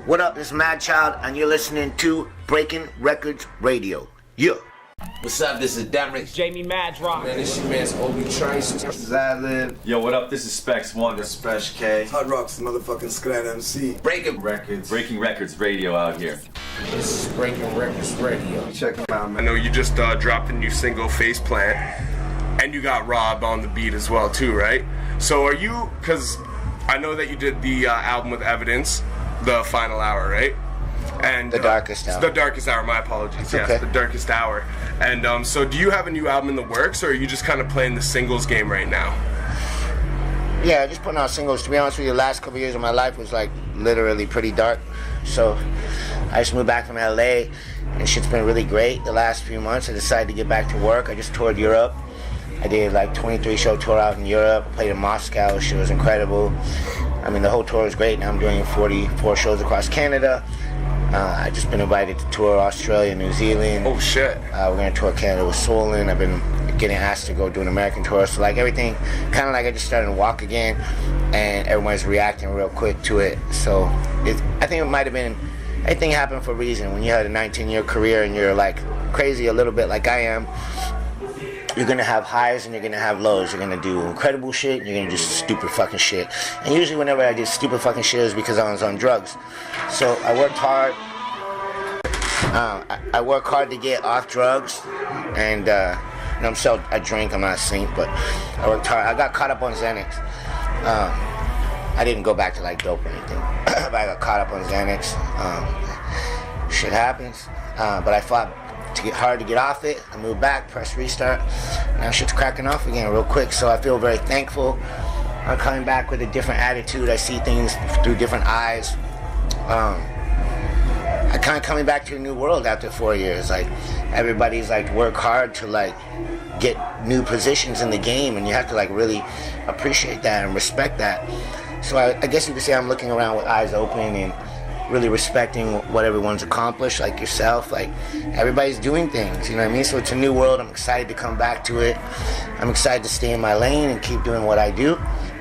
What up, this is Mad Child, and you're listening to Breaking Records Radio. Yeah. What's up, this is Derek. Jamie Madrock. Man, this your man's Obi Trice. This is Adlib. Yo, what up? This is Specs One. This is Fresh K. Hot Rocks, motherfucking Scrat MC. Breaking Records. Breaking Records Radio out here. This is Breaking Records Radio. Check them out, man. I know you just dropped a new single, Faceplant, and you got Rob on the beat as well, too, right? So are you, because I know that you did the album with Evidence, The Final Hour, right? And The Darkest Hour. The Darkest Hour, my apologies. Yes, okay. The Darkest Hour. And so do you have a new album in the works, or are you just kind of playing the singles game right now? Yeah, just putting out singles. To be honest with you, the last couple years of my life was like literally pretty dark. So I just moved back from LA, and shit's been really great the last few months. I decided to get back to work. I just toured Europe. I did like 23-show tour out in Europe. I played in Moscow. Shit was incredible. I mean, the whole tour was great. Now I'm doing 44 shows across Canada. I've just been invited to tour Australia, New Zealand. Oh, shit. We're going to tour Canada with Swollen. I've been getting asked to go do an American tour. So, like, everything, kind of like I just started to walk again, and everyone's reacting real quick to it. So, I think it might have been, everything happened for a reason. When you had a 19-year career and you're, like, crazy a little bit like I am, you're going to have highs and you're going to have lows. You're going to do incredible shit and you're going to do stupid fucking shit. And usually whenever I did stupid fucking shit, it was because I was on drugs. So I worked hard. I work hard to get off drugs. And I drink, I'm not a saint, but I worked hard. I got caught up on Xanax. I didn't go back to like dope or anything. But I got caught up on Xanax. Shit happens. But I fought to get hard to get off it. I moved back, press restart. Now shit's cracking off again real quick. So I feel very thankful. I'm coming back with a different attitude. I see things through different eyes. I kind of coming back to a new world after 4 years. Like everybody's like work hard to like get new positions in the game, and you have to like really appreciate that and respect that. So I guess you could say I'm looking around with eyes open and really respecting what everyone's accomplished, like yourself. Like everybody's doing things, you know what I mean? So it's a new world. I'm excited to come back to it. I'm excited to stay in my lane and keep doing what I do.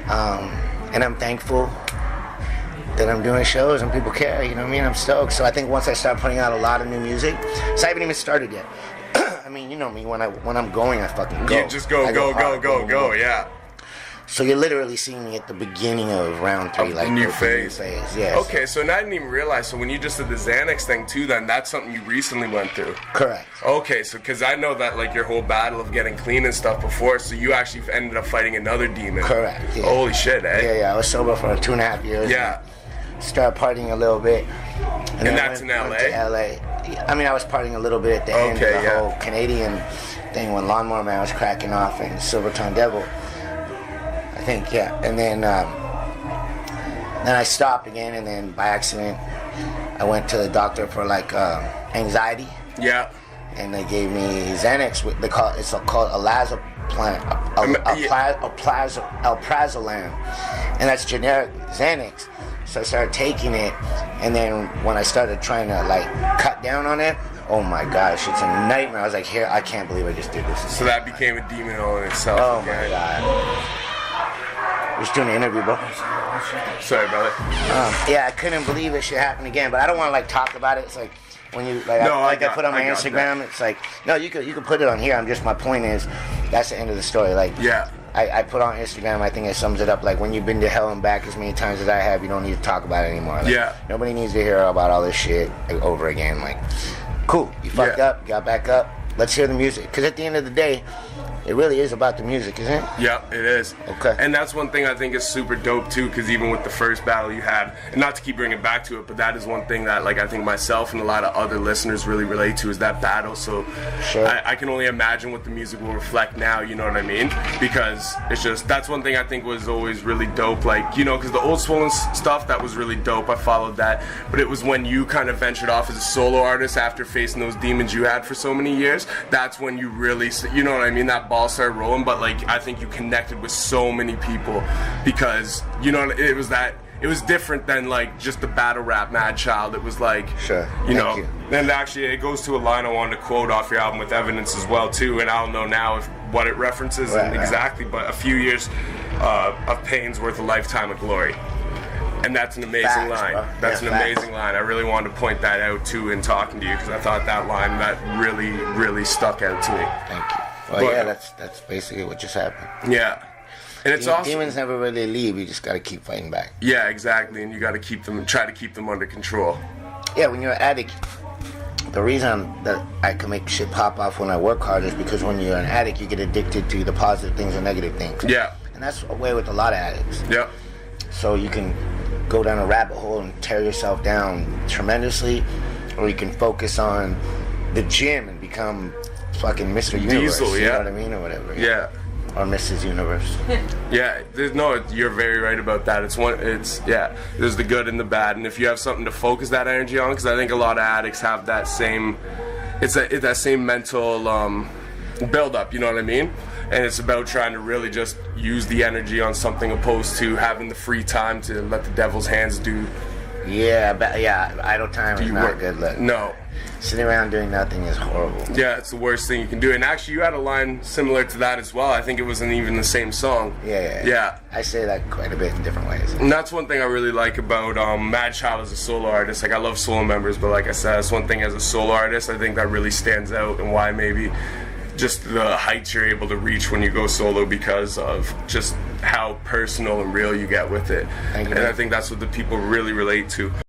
And I'm thankful that I'm doing shows and people care, you know what I mean? I'm stoked. So I think once I start putting out a lot of new music, so I haven't even started yet. I mean, you know me, when I'm going, I fucking go. You just go, yeah. So you're literally seeing me at the beginning of round 3, like new phase. Yes. Okay, so now I didn't even realize. So when you just did the Xanax thing too, then that's something you recently went through. Correct. Okay, so because I know that like your whole battle of getting clean and stuff before, so you actually ended up fighting another demon. Correct. Yeah. Holy shit, eh? Yeah. I was sober for 2.5 years. Yeah. Started partying a little bit. And that's in LA? Went to LA. I mean, I was partying a little bit at the end of the whole Canadian thing when Lawnmower Man was cracking off and Silvertongue Devil. I think, yeah. And then I stopped again, and then by accident, I went to the doctor for like anxiety. Yeah. And they gave me Xanax. It's called alprazolam, and that's generic Xanax. So I started taking it, and then when I started trying to like cut down on it, oh my gosh, it's a nightmare. I was like, here, I can't believe I just did this. So that became a demon all in itself. Oh my god. Just doing an interview, bro. Sorry, brother. Yeah, I couldn't believe it shit happened again, but I don't want to like talk about it. It's like when you like, I put on my Instagram. It's like, no, you could put it on here. My point is, that's the end of the story. Like, yeah. I put on Instagram, I think it sums it up. Like, when you've been to hell and back as many times as I have, you don't need to talk about it anymore. Like, yeah. Nobody needs to hear about all this shit like, over again. Like, cool, you fucked up, got back up. Let's hear the music. Because at the end of the day, it really is about the music, isn't it? Yeah, it is. Okay. And that's one thing I think is super dope too, because even with the first battle you had, and not to keep bringing it back to it, but that is one thing that like I think myself and a lot of other listeners really relate to is that battle. So sure. I can only imagine what the music will reflect now, you know what I mean? Because it's just, that's one thing I think was always really dope. Like, you know, because the old Swollen stuff, that was really dope. I followed that. But it was when you kind of ventured off as a solo artist after facing those demons you had for so many years, that's when you really, you know what I mean? That ball started rolling. But like, I think you connected with so many people because, you know, it was different than like just the battle rap Mad Child. It was like, sure. you know, and actually it goes to a line I wanted to quote off your album with Evidence as well too, and I don't know now what it references exactly, but a few years of pain's worth a lifetime of glory. And that's an amazing Facts, line. bro. That's Yeah, an facts. amazing line. I really wanted to point that out too in talking to you because I thought that line that really stuck out to me. Thank you. Well, But- yeah, that's basically what just happened. Yeah. And it's awesome. Demons never really leave. You just gotta keep fighting back. Yeah, exactly. And you got to try to keep them under control. Yeah, when you're an addict, the reason that I can make shit pop off when I work hard is because when you're an addict, you get addicted to the positive things and negative things. Yeah. And that's a way with a lot of addicts. Yeah. So you can go down a rabbit hole and tear yourself down tremendously, or you can focus on the gym and become fucking Mr. Universe. Diesel, You yeah. know what I mean, or whatever. Yeah. Or Mrs. Universe. Yeah, you're very right about that. There's the good and the bad, and if you have something to focus that energy on, because I think a lot of addicts have that same, it's that same mental build up. You know what I mean? And it's about trying to really just use the energy on something opposed to having the free time to let the devil's hands do. Yeah, idle time is you not work. a good look. No. Sitting around doing nothing is horrible. Yeah, it's the worst thing you can do. And actually, you had a line similar to that as well. I think it wasn't even the same song. Yeah. I say that quite a bit in different ways. And that's one thing I really like about Mad Child as a solo artist. Like, I love solo members, but like I said, that's one thing as a solo artist I think that really stands out, and why maybe just the heights you're able to reach when you go solo because of just how personal and real you get with it. Thank you. And I think that's what the people really relate to.